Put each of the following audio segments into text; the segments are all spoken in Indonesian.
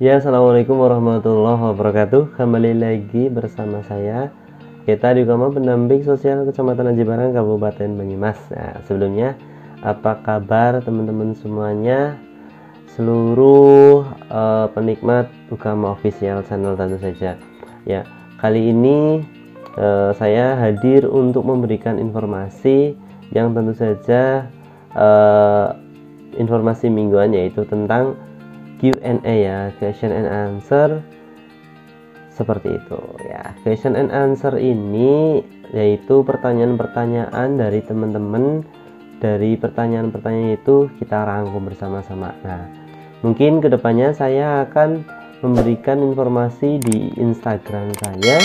Ya, assalamualaikum warahmatullahi wabarakatuh. Kembali lagi bersama saya Kita di Ukama, pendamping sosial Kecamatan Aji Barang, Kabupaten Banyumas. Nah, sebelumnya apa kabar teman-teman semuanya, seluruh penikmat Ukama Official Channel tentu saja. Ya, kali ini saya hadir untuk memberikan informasi yang tentu saja informasi mingguan, yaitu tentang Q&A ya, question and answer, seperti itu ya. Question and answer ini yaitu pertanyaan-pertanyaan dari teman-teman. Dari pertanyaan-pertanyaan itu kita rangkum bersama-sama. Nah, mungkin kedepannya saya akan memberikan informasi di Instagram saya,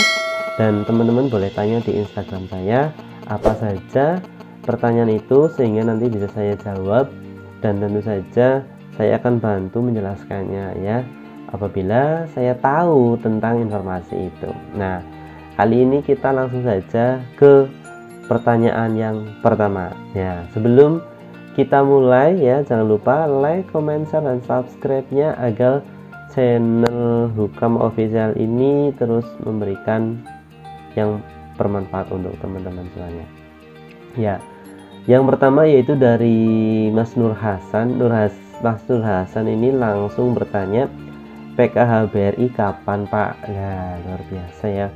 dan teman-teman boleh tanya di Instagram saya apa saja pertanyaan itu, sehingga nanti bisa saya jawab, dan tentu saja saya akan bantu menjelaskannya ya, apabila saya tahu tentang informasi itu. Nah, kali ini kita langsung saja ke pertanyaan yang pertama ya. Sebelum kita mulai ya, jangan lupa like, comment, share, dan subscribe-nya agar channel Ukama Official ini terus memberikan yang bermanfaat untuk teman-teman semuanya ya. Yang pertama yaitu dari Mas Nur Hasan. Mas Nur Hasan ini langsung bertanya, PKH BRI kapan Pak? Nah, luar biasa ya,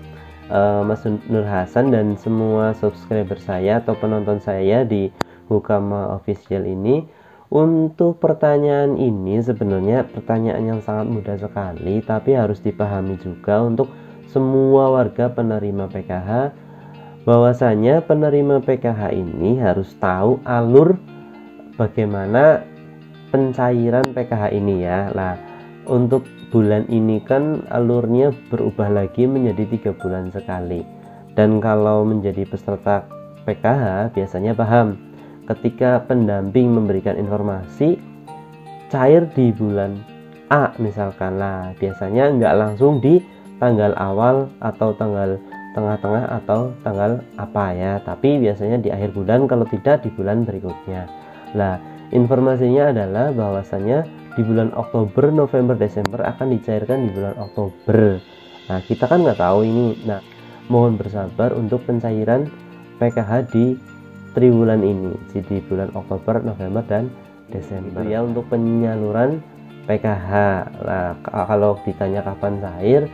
Mas Nur Hasan dan semua subscriber saya atau penonton saya di Ukama Official ini. Untuk pertanyaan ini sebenarnya pertanyaan yang sangat mudah sekali, tapi harus dipahami juga untuk semua warga penerima PKH, bahwasanya penerima PKH ini harus tahu alur bagaimana pencairan PKH ini ya. Nah, untuk bulan ini kan alurnya berubah lagi menjadi 3 bulan sekali, dan kalau menjadi peserta PKH biasanya paham ketika pendamping memberikan informasi cair di bulan A misalkan, lah biasanya nggak langsung di tanggal awal atau tanggal tengah-tengah atau tanggal apa ya, tapi biasanya di akhir bulan, kalau tidak di bulan berikutnya. Nah, informasinya adalah bahwasanya di bulan Oktober, November, Desember akan dicairkan di bulan Oktober. Nah, kita kan nggak tahu ini. Nah, mohon bersabar untuk pencairan PKH di triwulan ini, di bulan Oktober, November, dan Desember ya, untuk penyaluran PKH. Nah, kalau ditanya kapan cair,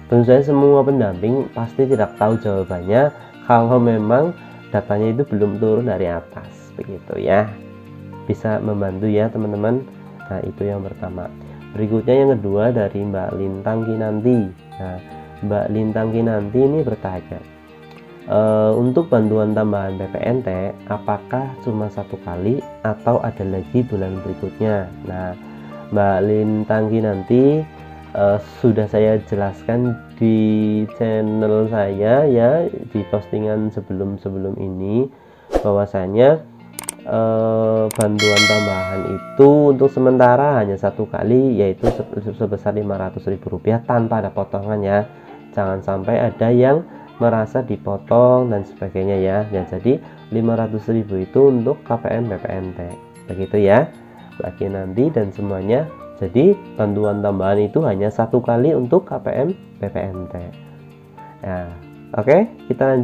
tentu saja semua pendamping pasti tidak tahu jawabannya kalau memang datanya itu belum turun dari atas, begitu ya. Bisa membantu ya teman-teman. Nah, itu yang pertama. Berikutnya yang kedua dari Mbak Lintang Kinanti. Nah, Mbak Lintang Kinanti ini bertanya, untuk bantuan tambahan PPNT apakah cuma 1 kali atau ada lagi bulan berikutnya? Nah, Mbak Lintang Kinanti, sudah saya jelaskan di channel saya ya, di postingan sebelum ini, bahwasanya bantuan tambahan itu untuk sementara hanya 1 kali, yaitu sebesar Rp500.000 tanpa ada potongan ya. Jangan sampai ada yang merasa dipotong dan sebagainya ya. Ya, jadi Rp500.000 itu untuk KPM PPNT, begitu ya lagi nanti dan semuanya. Jadi bantuan tambahan itu hanya 1 kali untuk KPM PPNT. Nah, oke, kita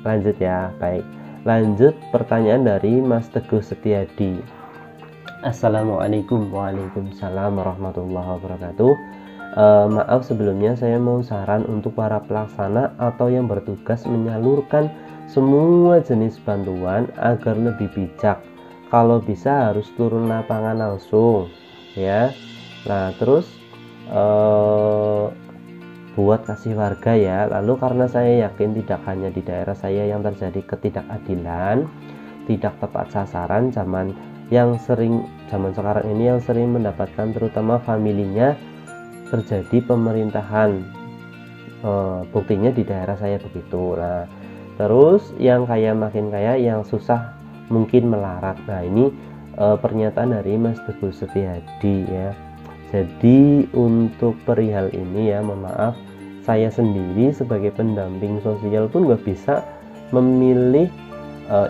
lanjut ya. Baik, lanjut pertanyaan dari Mas Teguh Setiadi. Assalamualaikum. Waalaikumsalam warahmatullahi wabarakatuh. Maaf sebelumnya, saya mau saran untuk para pelaksana atau yang bertugas menyalurkan semua jenis bantuan agar lebih bijak. Kalau bisa harus turun lapangan langsung ya. Nah, terus buat kasih warga ya. Lalu karena saya yakin tidak hanya di daerah saya yang terjadi ketidakadilan, tidak tepat sasaran, zaman sekarang ini yang sering mendapatkan terutama familinya terjadi pemerintahan. Buktinya di daerah saya begitu. Nah, terus yang kaya makin kaya, yang susah mungkin melarat. Nah, ini pernyataan dari Mas Teguh Setiadi ya. Jadi untuk perihal ini ya, mohon maaf, saya sendiri sebagai pendamping sosial pun nggak bisa memilih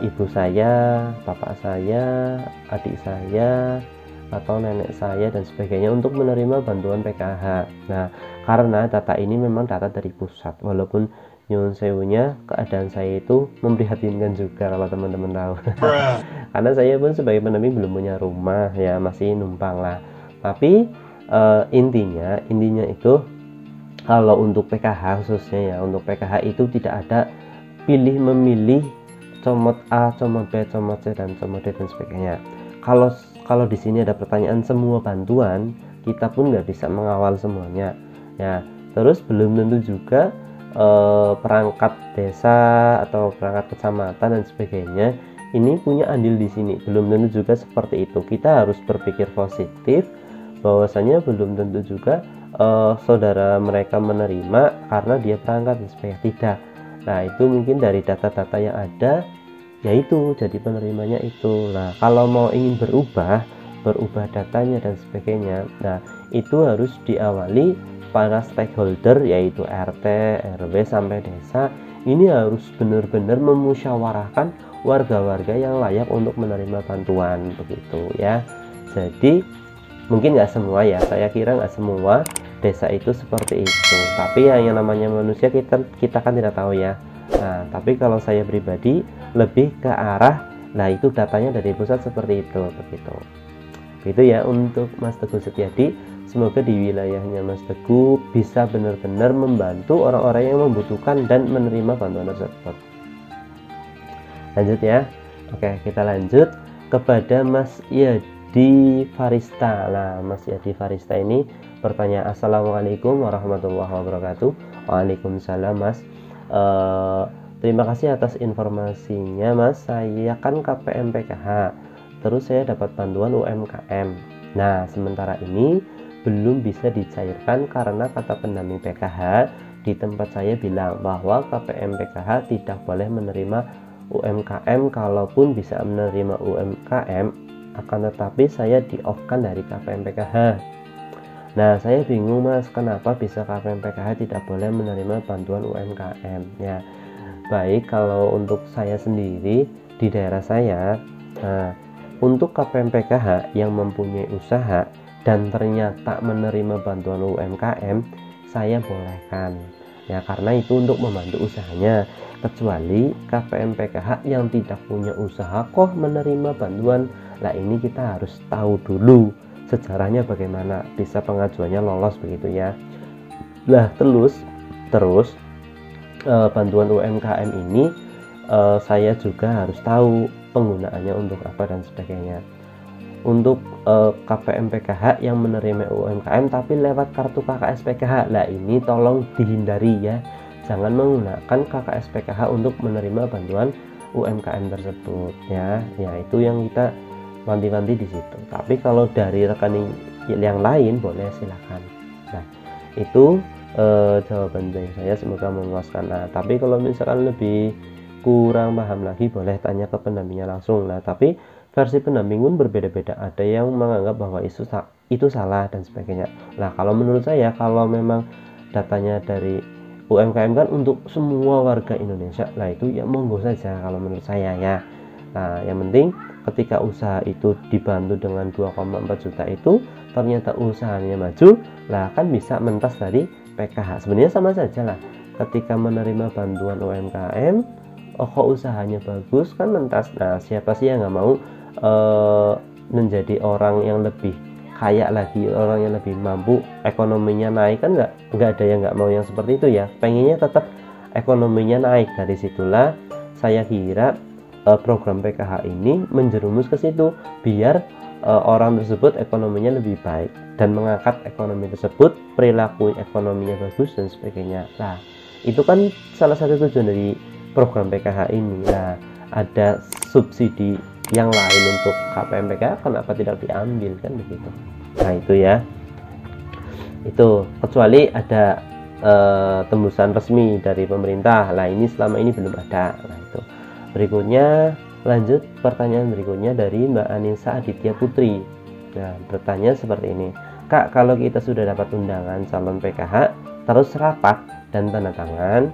ibu saya, bapak saya, adik saya, atau nenek saya dan sebagainya untuk menerima bantuan PKH. Nah, karena data ini memang data dari pusat, walaupun nyuwun sewunya keadaan saya itu memprihatinkan juga kalau teman-teman tahu. Karena saya pun sebagai pendamping belum punya rumah ya, masih numpang lah. Tapi intinya itu kalau untuk PKH khususnya ya, untuk PKH itu tidak ada pilih memilih comot A, comot B, comot C, dan comot D dan sebagainya. Kalau di sini ada pertanyaan semua bantuan, kita pun nggak bisa mengawal semuanya ya. Terus belum tentu juga perangkat desa atau perangkat kecamatan dan sebagainya ini punya andil di sini, belum tentu juga seperti itu. Kita harus berpikir positif bahwasanya belum tentu juga saudara mereka menerima karena dia perangkat dan sebagainya, tidak. Nah, itu mungkin dari data-data yang ada yaitu jadi penerimanya itu. Nah, kalau mau ingin berubah datanya dan sebagainya, nah itu harus diawali para stakeholder yaitu RT, RW sampai desa. Ini harus benar-benar memusyawarahkan warga-warga yang layak untuk menerima bantuan begitu ya. Jadi mungkin nggak semua ya, saya kira nggak semua desa itu seperti itu, tapi yang namanya manusia kita kan tidak tahu ya. Nah, tapi kalau saya pribadi lebih ke arah, nah itu datanya dari pusat seperti itu begitu ya untuk Mas Teguh Setiadi. Semoga di wilayahnya Mas Teguh bisa benar-benar membantu orang-orang yang membutuhkan dan menerima bantuan tersebut. Lanjut ya. Oke, kita lanjut kepada Mas Yadi Farista. Nah, Mas Yadi Farista ini bertanya, Assalamualaikum warahmatullahi wabarakatuh. Waalaikumsalam Mas. Terima kasih atas informasinya Mas. Saya kan KPM PKH, terus saya dapat bantuan UMKM. Nah, sementara ini belum bisa dicairkan karena kata pendamping PKH di tempat saya bilang bahwa KPM PKH tidak boleh menerima UMKM. Kalaupun bisa menerima UMKM, akan tetapi saya di-off-kan dari KPM PKH. Nah, saya bingung Mas, kenapa bisa KPM PKH tidak boleh menerima bantuan UMKM ya. Baik, kalau untuk saya sendiri di daerah saya, nah, untuk KPM PKH yang mempunyai usaha dan ternyata menerima bantuan UMKM, saya bolehkan ya, karena itu untuk membantu usahanya. Kecuali KPM PKH yang tidak punya usaha kok menerima bantuan, nah ini kita harus tahu dulu sejarahnya bagaimana bisa pengajuannya lolos begitu ya. Nah, terus bantuan UMKM ini saya juga harus tahu penggunaannya untuk apa dan sebagainya. Untuk KPM PKH yang menerima UMKM tapi lewat kartu KKS PKH, lah ini tolong dihindari ya, jangan menggunakan KKS PKH untuk menerima bantuan UMKM tersebut ya. Ya, itu yang kita wanti-wanti di situ. Tapi kalau dari rekening yang lain boleh silakan. Nah, itu jawaban dari saya, semoga memuaskan. Nah, tapi kalau misalkan lebih kurang paham lagi boleh tanya ke pendampingnya langsung. Nah, tapi versi pendamping pun berbeda-beda, ada yang menganggap bahwa itu salah dan sebagainya. Nah, kalau menurut saya, kalau memang datanya dari UMKM kan untuk semua warga Indonesia, lah itu ya monggo saja kalau menurut saya ya. Nah, yang penting ketika usaha itu dibantu dengan 2,4 juta itu ternyata usahanya maju, lah kan bisa mentas dari PKH. Sebenarnya sama saja lah, ketika menerima bantuan UMKM, kok usahanya bagus kan mentas. Nah, siapa sih yang nggak mau menjadi orang yang lebih kaya lagi, orang yang lebih mampu, ekonominya naik, kan nggak ada yang nggak mau yang seperti itu ya. Pengennya tetap ekonominya naik. Dari situlah saya kira program PKH ini menjerumus ke situ, biar orang tersebut ekonominya lebih baik dan mengangkat ekonomi tersebut, perilaku ekonominya bagus dan sebagainya. Nah, itu kan salah satu tujuan dari program PKH ini. Nah, ada subsidi yang lain untuk KPM PKH, kenapa tidak diambil kan begitu. Nah, itu ya, itu kecuali ada tembusan resmi dari pemerintah. Nah, ini selama ini belum ada. Nah, itu berikutnya, lanjut pertanyaan berikutnya dari Mbak Anissa Aditya Putri. Nah, bertanya seperti ini, Kak, kalau kita sudah dapat undangan calon PKH, terus rapat dan tanda tangan,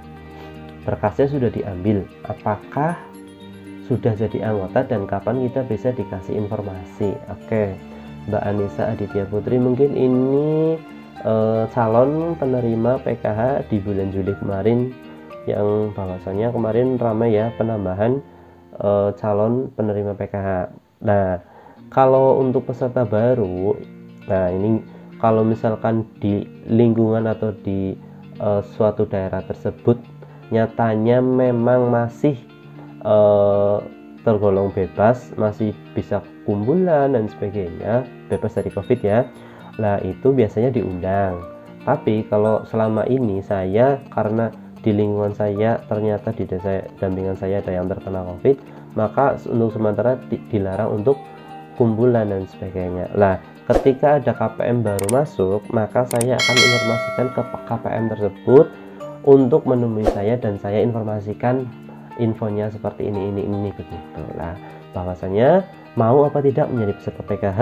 berkasnya sudah diambil, apakah sudah jadi anggota dan kapan kita bisa dikasih informasi? Oke, Mbak Anissa Aditya Putri, mungkin ini calon penerima PKH di bulan Juli kemarin, yang bahwasanya kemarin ramai ya penambahan calon penerima PKH. Nah, kalau untuk peserta baru, nah ini kalau misalkan di lingkungan atau di suatu daerah tersebut nyatanya memang masih tergolong bebas, masih bisa kumpulan dan sebagainya, bebas dari COVID ya. Nah, itu biasanya diundang. Tapi kalau selama ini saya, karena di lingkungan saya ternyata di desa dampingan saya ada yang terkena COVID, maka untuk sementara dilarang untuk kumpulan dan sebagainya. Nah, ketika ada KPM baru masuk, maka saya akan informasikan ke KPM tersebut untuk menemui saya dan saya informasikan infonya seperti ini begitu lah, bahwasanya mau apa tidak menjadi peserta PKH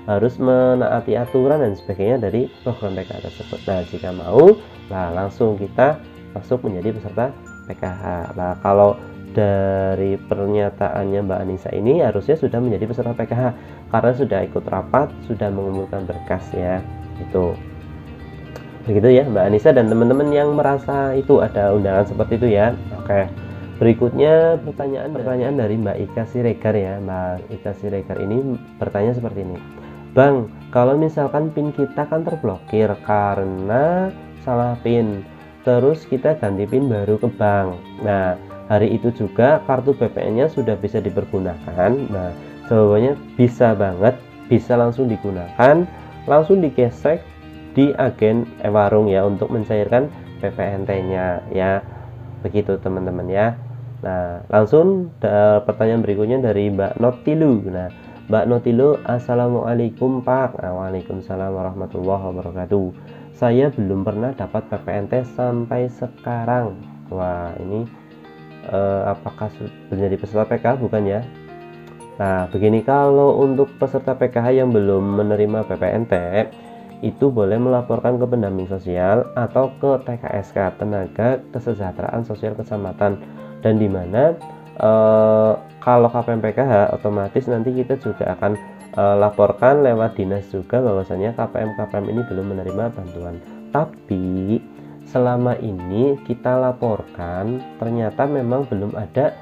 harus menaati aturan dan sebagainya dari program PKH tersebut. Nah, jika mau, nah langsung kita masuk menjadi peserta PKH. Nah, kalau dari pernyataannya Mbak Anissa ini harusnya sudah menjadi peserta PKH karena sudah ikut rapat, sudah mengumpulkan berkas ya. Itu begitu ya Mbak Anissa dan teman-teman yang merasa itu ada undangan seperti itu ya. Oke, berikutnya pertanyaan dari Mbak Ika Siregar ya. Mbak Ika Siregar ini bertanya seperti ini, Bang, kalau misalkan PIN kita kan terblokir karena salah PIN, terus kita ganti PIN baru ke bank. Nah, hari itu juga kartu BPN-nya sudah bisa dipergunakan. Nah, jawabannya bisa banget, bisa langsung digunakan, langsung digesek di agen warung ya untuk mencairkan PPNT-nya ya. Begitu teman-teman ya. Nah, langsung pertanyaan berikutnya dari Mbak Notilu. Nah, Mbak Notilu, Assalamualaikum Pak. Waalaikumsalam warahmatullahi wabarakatuh. Saya belum pernah dapat PPNT sampai sekarang. Wah, ini apakah menjadi peserta PKH bukan ya? Nah, begini, kalau untuk peserta PKH yang belum menerima PPNT itu boleh melaporkan ke pendamping sosial atau ke TKSK, Tenaga Kesejahteraan Sosial Kecamatan, dan dimana kalau KPM PKH otomatis nanti kita juga akan laporkan lewat dinas juga bahwasanya KPM ini belum menerima bantuan. Tapi selama ini kita laporkan ternyata memang belum ada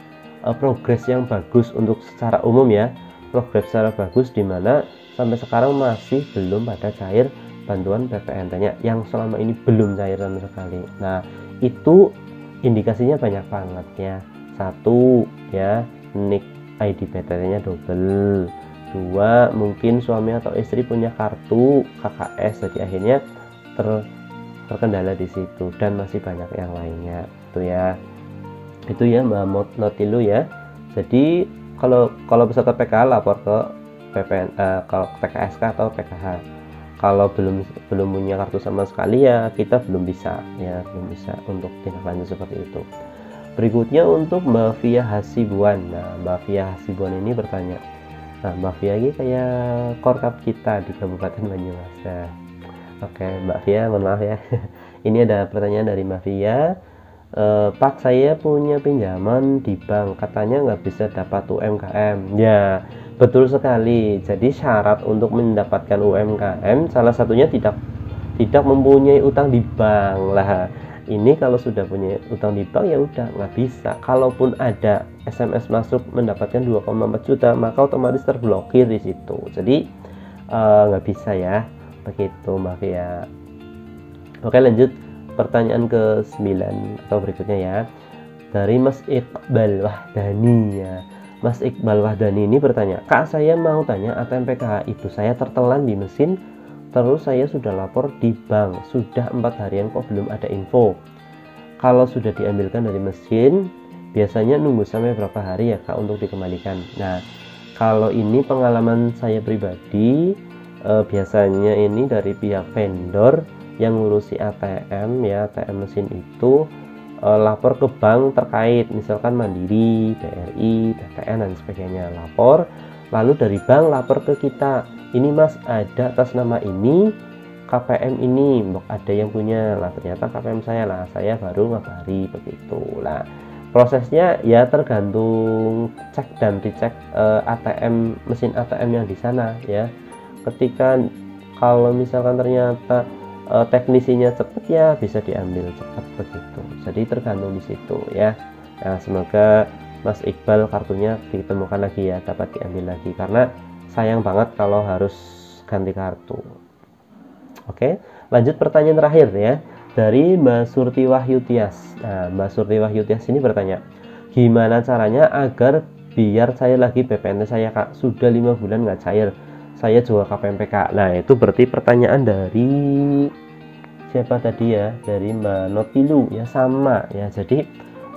progres yang bagus untuk secara umum ya, progres secara bagus di mana sampai sekarang masih belum pada cair bantuan PPNT-nya, yang selama ini belum cair sama sekali. Nah, itu indikasinya banyak banget ya. Satu ya, NIK ID PTT-nya double. Dua, mungkin suami atau istri punya kartu KKS, jadi akhirnya terkendala di situ, dan masih banyak yang lainnya itu ya Mbak Notilu ya. Jadi kalau peserta PKH lapor ke PPN kalau TKSK atau PKH. Kalau belum punya kartu sama sekali ya kita belum bisa untuk tindak lanjut seperti itu. Berikutnya untuk Mbak Fia Hasibuan. Nah, Mbak Fia Hasibuan ini bertanya, nah Mbak Fia ini kayak korkap kita di Kabupaten Banyumas. Nah, oke Mbak Fia, mohon maaf ya. Ini ada pertanyaan dari Mbak Fia. Pak, saya punya pinjaman di bank, katanya nggak bisa dapat UMKM. Ya, betul sekali. Jadi syarat untuk mendapatkan UMKM salah satunya tidak mempunyai utang di bank lah. Ini kalau sudah punya utang di bank ya udah nggak bisa. Kalaupun ada SMS masuk mendapatkan 2,4 juta, maka otomatis terblokir di situ. Jadi nggak bisa ya. Begitu Mbak Fia. Oke, lanjut pertanyaan ke-9 atau berikutnya ya, dari Mas Iqbal Wahdani ya. Mas Iqbal Wahdani ini bertanya, Kak, saya mau tanya ATM PKH itu saya tertelan di mesin, terus saya sudah lapor di bank, sudah 4 harian kok belum ada info. Kalau sudah diambilkan dari mesin biasanya nunggu sampai berapa hari ya Kak untuk dikembalikan? Nah, kalau ini pengalaman saya pribadi, biasanya ini dari pihak vendor yang ngurusi ATM ya, ATM mesin itu lapor ke bank terkait, misalkan Mandiri, BRI, BTN dan sebagainya, lapor, lalu dari bank lapor ke kita, ini Mas ada atas nama ini, KPM ini, ada yang punya lah, ternyata KPM saya lah, saya baru ngabari begitu lah. Prosesnya ya tergantung cek dan dicek ATM, mesin ATM yang di sana ya. ketika kalau misalkan ternyata teknisinya cepat ya bisa diambil cepat begitu. Jadi tergantung di situ ya. Nah, semoga Mas Iqbal kartunya ditemukan lagi ya, dapat diambil lagi, karena sayang banget kalau harus ganti kartu. Oke, lanjut pertanyaan terakhir ya, dari Mbak Surti Wahyutias. Nah, Mbak Surti Wahyutias ini bertanya, gimana caranya agar biar cair lagi BPNT saya Kak, sudah 5 bulan nggak cair, saya jual KPMPK. Nah, itu berarti pertanyaan dari siapa tadi ya, dari Mbak Notilu ya, sama ya. Jadi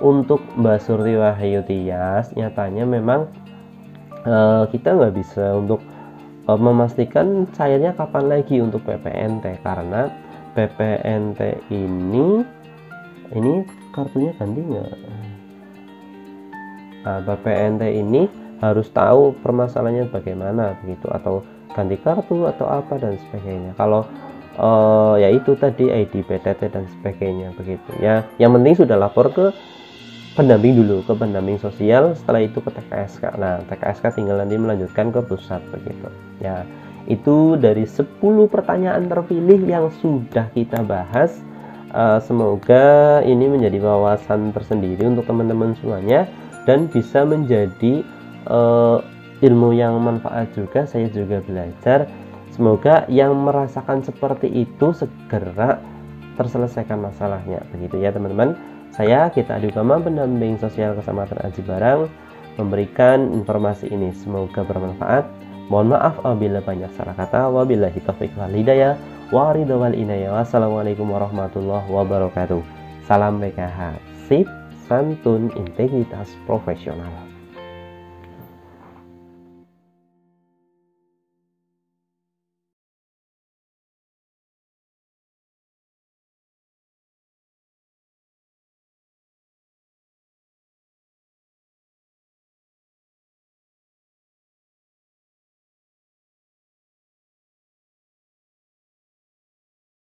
untuk Mbak Surti Wahyutias, nyatanya memang kita nggak bisa untuk memastikan cairnya kapan lagi untuk PPNT, karena PPNT ini kartunya ganti nggak? Nah, PPNT ini harus tahu permasalahannya bagaimana begitu, atau ganti kartu atau apa dan sebagainya. Kalau ya itu tadi ID PTT dan sebagainya begitu ya. Yang penting sudah lapor ke pendamping dulu, ke pendamping sosial, setelah itu ke TKSK. Nah, TKSK tinggal nanti melanjutkan ke pusat begitu ya. Itu dari 10 pertanyaan terpilih yang sudah kita bahas. Semoga ini menjadi wawasan tersendiri untuk teman-teman semuanya dan bisa menjadi ilmu yang manfaat juga. Saya juga belajar. Semoga yang merasakan seperti itu segera terselesaikan masalahnya begitu ya teman-teman. Saya Gita Adi Utama, pendamping sosial Kecamatan Aji Barang, memberikan informasi ini. Semoga bermanfaat. Mohon maaf apabila banyak salah kata. Wabillahi taufiq wal hidayah. Wa ridho wal inayah. Wassalamualaikum warahmatullahi wabarakatuh. Salam PKH. Sip, santun, integritas profesional.